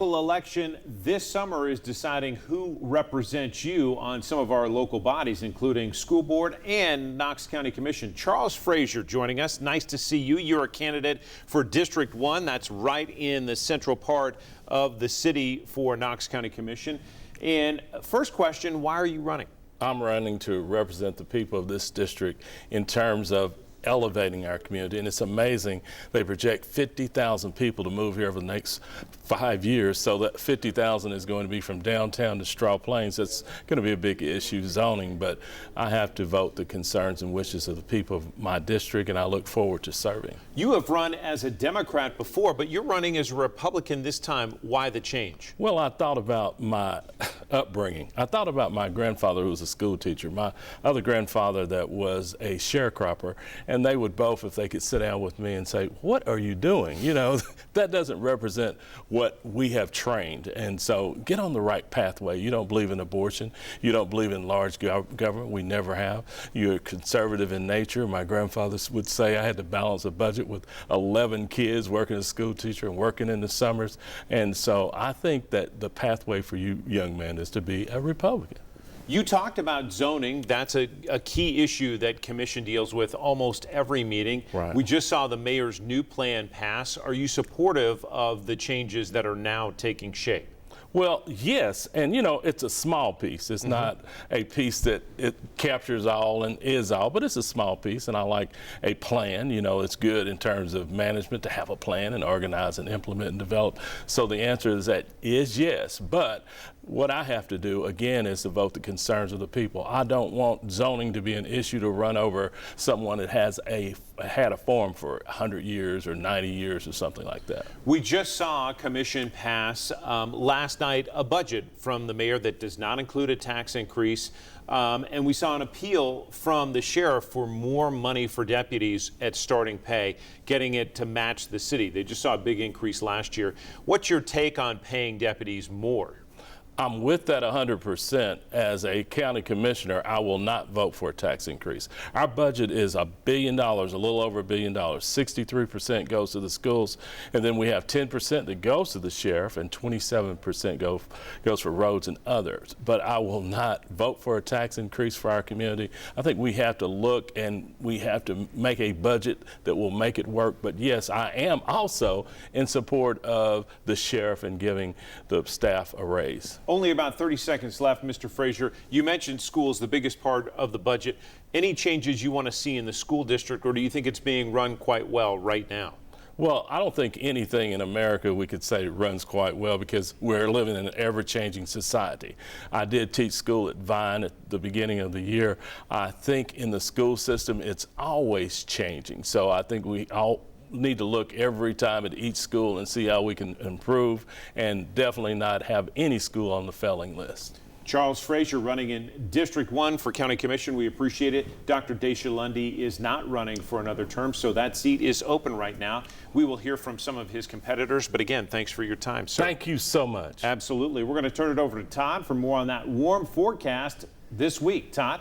Election this summer is deciding who represents you on some of our local bodies, including school board and Knox County Commission. Charles Frazier joining us. Nice to see you. You're a candidate for District 1. That's right in the central part of the city for Knox County Commission. And first question, why are you running? I'm running to represent the people of this district in terms of elevating our community, and it's amazing. They project 50,000 people to move here over the next 5 years, so that 50,000 is going to be from downtown to Straw Plains. That's going to be a big issue, zoning, but I have to vote the concerns and wishes of the people of my district, and I look forward to serving. You have run as a Democrat before, but you're running as a Republican this time. Why the change? Well, I thought about my upbringing. I thought about my grandfather, who was a school teacher, my other grandfather that was a sharecropper, and they would both, if they could sit down with me and say, what are you doing? You know, that doesn't represent what we have trained. And so get on the right pathway. You don't believe in abortion. You don't believe in large government. We never have. You're conservative in nature. My grandfather would say I had to balance a budget with 11 kids, working as a school teacher and working in the summers. And so I think that the pathway for you young men is to be a Republican. You talked about zoning. That's a key issue that Commission deals with almost every meeting. Right. We just saw the mayor's new plan pass. Are you supportive of the changes that are now taking shape? Well, yes, and you know, it's a small piece. It's not a piece that it captures all and is all, but it's a small piece, and I like a plan. You know, it's good in terms of management to have a plan and organize and implement and develop. So the answer is yes, but what I have to do, again, is to vote the concerns of the people. I don't want zoning to be an issue to run over someone that has had a farm for 100 years or 90 years or something like that. We just saw a commission pass last night a budget from the mayor that does not include a tax increase. And we saw an appeal from the sheriff for more money for deputies at starting pay, getting it to match the city. They just saw a big increase last year. What's your take on paying deputies more? I'm with that 100%. As a county commissioner, I will not vote for a tax increase. Our budget is $1 billion, a little over $1 billion. 63% goes to the schools, and then we have 10% that goes to the sheriff, and 27% goes for roads and others. But I will not vote for a tax increase for our community. I think we have to look and we have to make a budget that will make it work. But yes, I am also in support of the sheriff and giving the staff a raise. Only about 30 seconds left, Mr. Frazier. You mentioned schools, the biggest part of the budget. Any changes you want to see in the school district, or do you think it's being run quite well right now? Well, I don't think anything in America we could say runs quite well, because we're living in an ever-changing society. I did teach school at Vine at the beginning of the year. I think in the school system, it's always changing. So I think we all need to look every time at each school and see how we can improve, and definitely not have any school on the failing list. Charles Frazier running in District 1 for County Commission. We appreciate it. Dr. Dacia Lundy is not running for another term, so that seat is open right now. We will hear from some of his competitors, but again, thanks for your time, sir. Thank you so much. Absolutely. We're going to turn it over to Todd for more on that warm forecast this week. Todd?